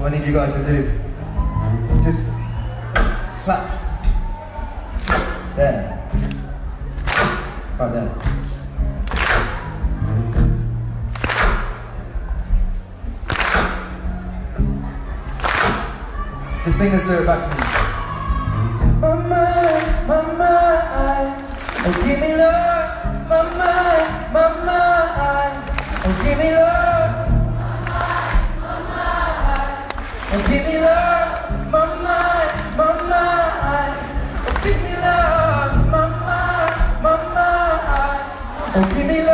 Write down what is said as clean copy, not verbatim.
what I need you guys to do. Just clap. There. Right there. Just sing this lyric back to me. Mama, oh give me love. Mama, oh give me love. Oh give me love. Mama, oh give me love. Mama, oh give me love.